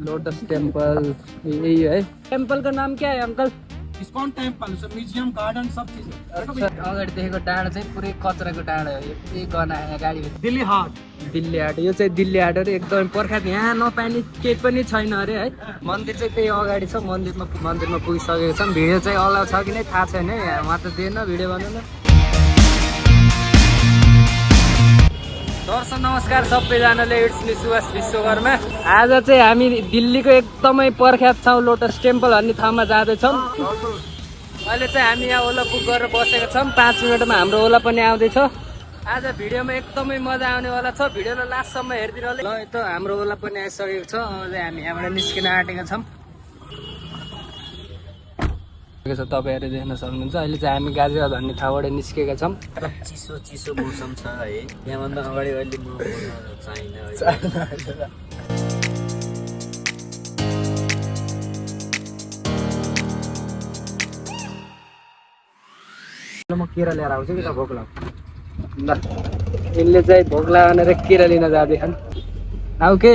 Lotus temple यही है। Temple का नाम क्या है uncle? ISKCON temple, museum, garden सब चीज है। अगाडि देखेको डाँडा चाहिँ पुरै कचराको डाँडा हो। यही गना यहाँ गाडी दिल्ली हाट। दिल्ली हाट, यो चाहिँ दिल्ली हाट अरे एकदमै पर्खात। यहाँ नपानी केही पनि छैन अरे है। मन्दिर चाहिँ त्यही अगाडि छ। मन्दिरमा पुगिसकेको छौँ। भिडियो चाहिँ अलाउ छ कि नै थाहा छैन। उहाँ त दिएन भिडियो बनाउन। दर्शक नमस्कार सबैजनाले, इट्स मी सुभाष विश्वकर्मा। आज चाहिँ हामी दिल्लीको एकदमै प्रख्यात छौँ लोटस टेम्पल भन्ने ठाउँमा जाँदैछौँ। अहिले चाहिँ हामी यहाँ ओला बुक गरेर बसेका छौँ। 5 मिनटमा हाम्रो ओला पनि आउँदैछ। आज भिडियोमा एकदमै मजा आउनेवाला छ। भिडियोलाई लास्टसम्म हेरिदिनु होला। ल त हाम्रो ओला पनि आइसकेको छ। अब चाहिँ हामी यहाँबाट निस्किन आँटेका छौँ। तपाईँहरू देख्न सक्नुहुन्छ। अहिले चाहिँ हामी गाजिया भन्ने ठाउँबाट निस्केका छौँ। चिसो मौसम छ है। यहाँभन्दा अगाडि अहिले म चाहिन। म केरा लिएर आउँछु कि त भोक लाग्छ। ल यसले चाहिँ भोक लगाएर केरा लिन जाँदैछन्। आऊ के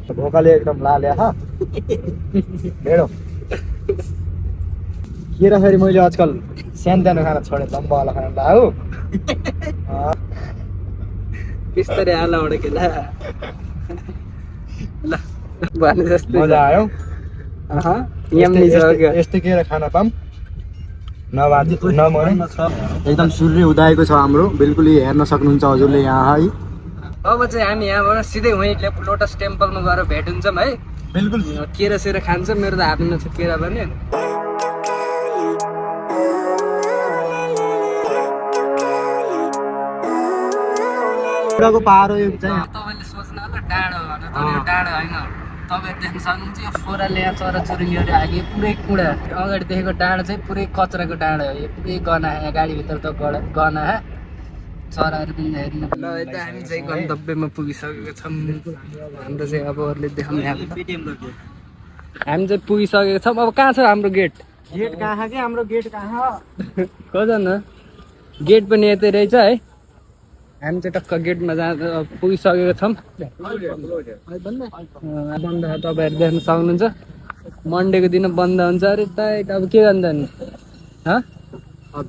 भोकाले एकदम लाल्या हा भेडो केरा फेरि मैले आजकल सानो खाना छोडेँ, लम्बावाला खाना लाऊ। बिस्तारै आलाबाट केला। ल भने जस्तै मजा आयो। यस्तै केरा खाना पाऊँ नभाजी नमरे। एकदम सूर्य उदाएको छ हाम्रो, बिल्कुल हेर्न सक्नुहुन्छ हजुरले यहाँ है। अब चाहिँ हामी यहाँबाट सिधै वहीँ लोटस टेम्पलमा गएर भेट हुन्छौँ है। बिल्कुल केरा सेरा खान्छ। मेरो त हातमा छ केरा पनि। को पारो यो चाहिँ तपाईँले सोच्नु होला डाँडो भनेर, तर यो डाँडो होइन। तपाईँहरू देख्न सक्नुहुन्छ यो फोराले यहाँ चराचुरुङ्गीहरू आगे पुरै कुँडा। अगाडि देखेको डाँडो चाहिँ पुरै कचराको डाँडो हो। यो पुरै गना यहाँ गाडीभित्र त गना चराहरू पनि हेर्नु। ल यता हामी चाहिँ गन्तव्यमा पुगिसकेको छौँ। हाम्रो चाहिँ अब अरूले देखाउने हामी चाहिँ पुगिसकेको छौँ। अब कहाँ छ हाम्रो गेट? गेट कहाँ के हाम्रो गेट कहाँ खोजन गेट पनि यतै रहेछ है। हामी चाहिँ टक्क गेटमा पुगिसकेको छौँ। बन्द तपाईँहरू देख्न सक्नुहुन्छ। मन्डेको दिन बन्द हुन्छ अरे टाइट। अब के गर्नु नि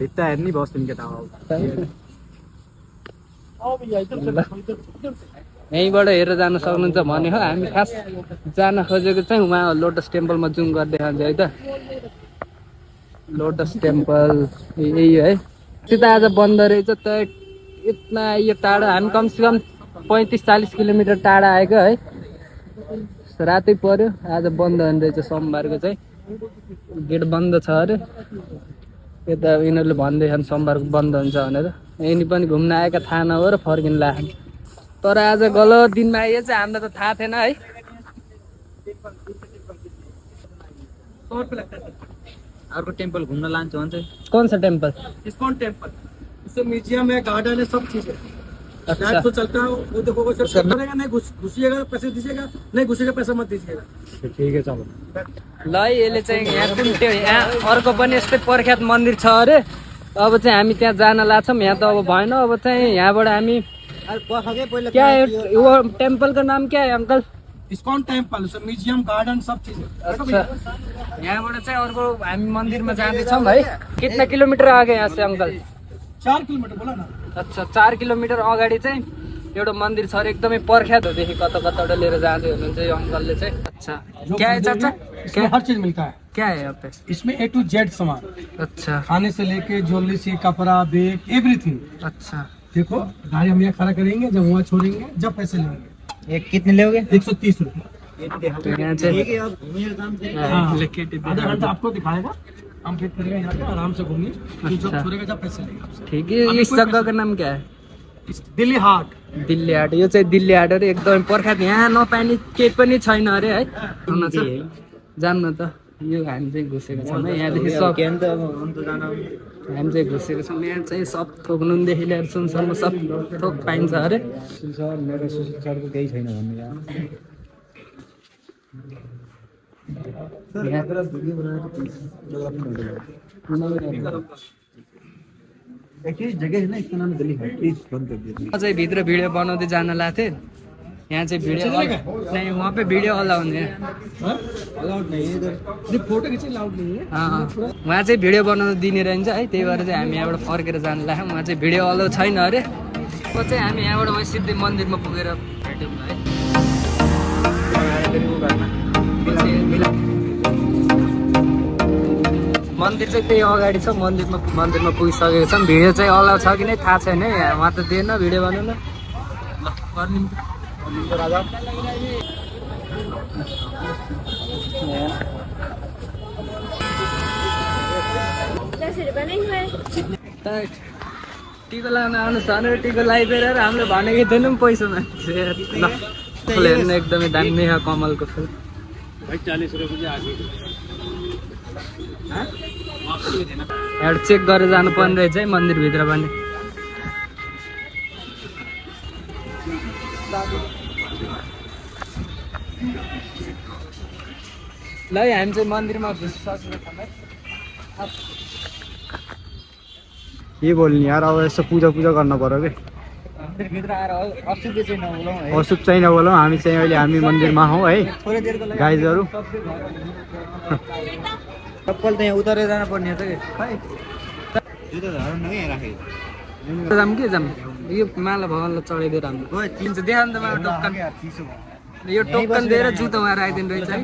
भित्ता हेर्ने बस्नु केटा यहीँबाट हेरेर जान सक्नुहुन्छ भने हो। हामी खास जान खोजेको चाहिँ उहाँ लोटस टेम्पलमा जुम गर्दै खान्छ है त। लोटस टेम्पल यही है। त्यो त आज बन्द रहेछ त। इतना यो टाढा हामी कमसेकम 35-40 किलोमिटर टाढा आएको है। रातै पर्यो। आज बन्द हुने रहेछ सोमबारको चाहिँ। गेट बन्द छ अरे। यता यिनीहरूले भन्दैछन् सोमबारको बन्द हुन्छ भनेर। यिनी पनि घुम्न आएका थाहा नभएर फर्किन लाग्यो। तर आज गलत दिनमा आइए चाहिँ हामीलाई त थाहा थिएन है। अर्को टेम्पल घुम्न लान्छु भन्छ। कौन सा टेम्पल? ISKCON temple. इससे म्यूजियम है, गार्डन है, सब चीज है। अच्छा। रात को चलता है वो देखोगे सब करेगा। नहीं घुसिएगा पैसे दीजिएगा, नहीं घुसेगा पैसा मत दीजिएगा। ठीक है चलो। ल यसले चाहिँ यहाँ कुन त्यो यहाँ अर्को पनि यस्तै प्रख्यात मन्दिर छ अरे। अब चाहिँ हामी त्यहाँ जान लाग्छौँ। यहाँ त अब भएन। अब चाहिँ यहाँबाट हामी क्या है वो टेम्पल का नाम क्या है uncle? ISKCON temple, museum, garden सब चीज है। अच्छा यहाँबाट चाहिँ अर्को हामी मन्दिरमा जाँदैछौँ है। कितना किलोमिटर आगे यहाँ से अंकल? 4 किलोमीटर बोला ना। अच्छा 4 किलोमिटर अगाडि चाहिँ एउटा मन्दिर छ अरे। एकदमै प्रख्यात हो। देखि कताबाट लिएर जाँदै हुनुहुन्छ यो अङ्कलले चाहिँ। अच्छा क्या है चाचा? इसमें हर चीज मिलता है। क्या है यहाँ पे? इसमें A to Z सामान, अच्छा खाने से लेके ज्वेलरी से कपड़ा, बैग, एवरीथिंग। अच्छा देखो गाड़ी हम यहाँ खड़ा करेंगे, जब वहाँ छोड़ेंगे जब पैसे लेंगे। एक कितने लोगे? 130 रुपये। तो यहाँ चाहिँ आधा घंटा आपको दिखाएगा, हम फिट करेंगे यहाँ पे, आराम से घूमिए। जब छोड़ेगा जब पैसे लेंगे आपसे। ठीक है। इस जग्गा का नाम क्या है? दिल्ली हाट। दिल्ली हाट, यो चाहिँ दिल्ली हाट अरे एकदमै प्रख्यात। यहाँ नपानी केही पनि छैन अरे है। जान्न त यो हामी चाहिँ घुसेको छौँ है। यहाँदेखि सब हामी चाहिँ घुसेको छौँ। यहाँ चाहिँ सब थोक नुनदेखि लिएर सुनसम्म सब थोक पाइन्छ अरे। मेरो सुसरको केही छैन भन्ने चाहिँ भित्र भिडियो बनाउँदै जान लाग्थेँ। यहाँ चाहिँ भिडियो नहीं वहाँ पे वीडियो अलाउ हुने फोटो खिच्न लाउड नहीं है उहाँ चाहिँ भिडियो बनाउनु दिने रहन्छ है त्यही भएर चाहिँ हामी यहाँबाट फर्केर जानु लाग्यौँ उहाँ चाहिँ भिडियो अलाउ छैन अरे अब चाहिँ हामी यहाँबाट वहीँ सिधै मन्दिरमा पुगेर भेट्यौँ है मन्दिर चाहिँ त्यही अगाडि छ मन्दिरमा पुगिसकेको छौँ भिडियो चाहिँ अलाउ छ कि नै थाहा छैन है उहाँ त दिएन भिडियो बनाउन ल टिको लगाउन आउनु छ भने टिको लगाइदिएर हामीले भनेको थिएनौँ पैसा मान्छे ल फुल हेर्नु एकदमै दामी छ कमलको फुल एउटा चेक गरेर जानुपर्ने रहेछ है मन्दिरभित्र पनि ल हामी चाहिँ मन्दिरमा घुसिसकेको छौँ है के बोल्ने यार अब यसो पूजा गर्न पर्यो कि मन्दिरभित्र आएर अशुद्ध चाहिँ नबोलौँ है अशुभ चाहिँ नबोलौँ हामी चाहिँ अहिले हामी मन्दिरमा हौँ है थोरै देरको लागि गाइजहरू चप्पल त यहाँ उतारेर जानु पर्ने त जाम के जाम यो माला भगवान्लाई चढाइदिएर हाम्रो दिन्छ देखा नि त मलाई टोकन यो टोकन दिएर जुत्ता उहाँ आइदिनु रहेछ है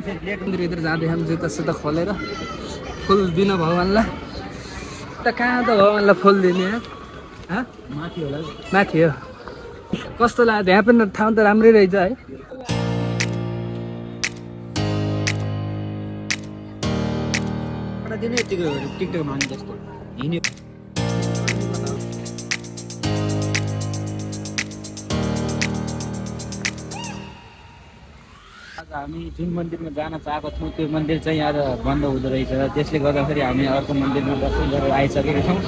मन्दिरभित्र जाँदै हामी जुत्ता सुत्ता खोलेर फुल दिन भगवान्लाई त कहाँ त भगवान्लाई फुल दिने माथि होला माथि हो कस्तो लाग्यो यहाँ पनि ठाउँ त राम्रै रहेछ है दिन यतिको टिकटक माने जस्तो हिँड्यो हामी जुन मन्दिरमा जान चाहेको थियौँ त्यो मन्दिर चाहिँ आज बन्द हुँदो रहेछ त्यसले गर्दाखेरि हामी अर्को मन्दिरमा दर्शन गरेर आइसकेका छौँ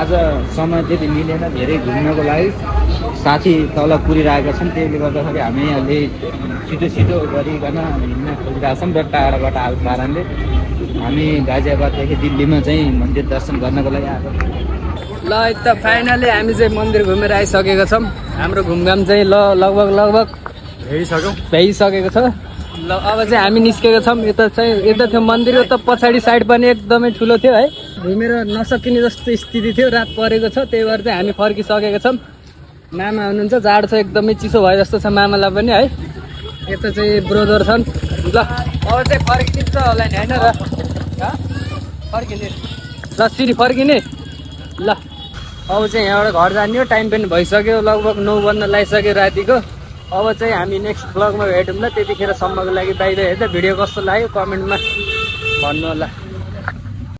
आज समय त्यति मिलेन धेरै घुम्नको लागि साथी तल पुरिरहेका छन् त्यसले गर्दाखेरि हामी अहिले छिटो गरिकन हिँड्न खोजिरहेका छौँ र टाढाबाट आएको कारणले हामी गाजियाबाददेखि दिल्लीमा चाहिँ मन्दिर दर्शन गर्नको लागि आएको ल त फाइनली हामी चाहिँ मन्दिर घुमेर आइसकेका छौँ हाम्रो घुमघाम चाहिँ लगभग भइसकेको छ ल अब चाहिँ हामी निस्केको छौँ यता थियो मन्दिर त पछाडि साइड पनि एकदमै ठुलो थियो है घुमेर नसकिने जस्तो स्थिति थियो रात परेको छ त्यही भएर चाहिँ हामी फर्किसकेका छौँ मामा हुनुहुन्छ जाडो छ एकदमै चिसो भयो जस्तो छ मामालाई पनि है यता चाहिँ ब्रोदर छन् ल अब चाहिँ फर्किन्छ होला नि होइन र फर्किने ल सिरी फर्किने ल अब चाहिँ यहाँबाट घर जाने हो टाइम पनि भइसक्यो लगभग 9 बज्न लागिसक्यो रातिको अब चाहिँ हामी नेक्स्ट ब्लगमा भेटौँ ल त्यतिखेरसम्मको लागि बाहिर हेर्दा भिडियो कस्तो लाग्यो कमेन्टमा भन्नु होला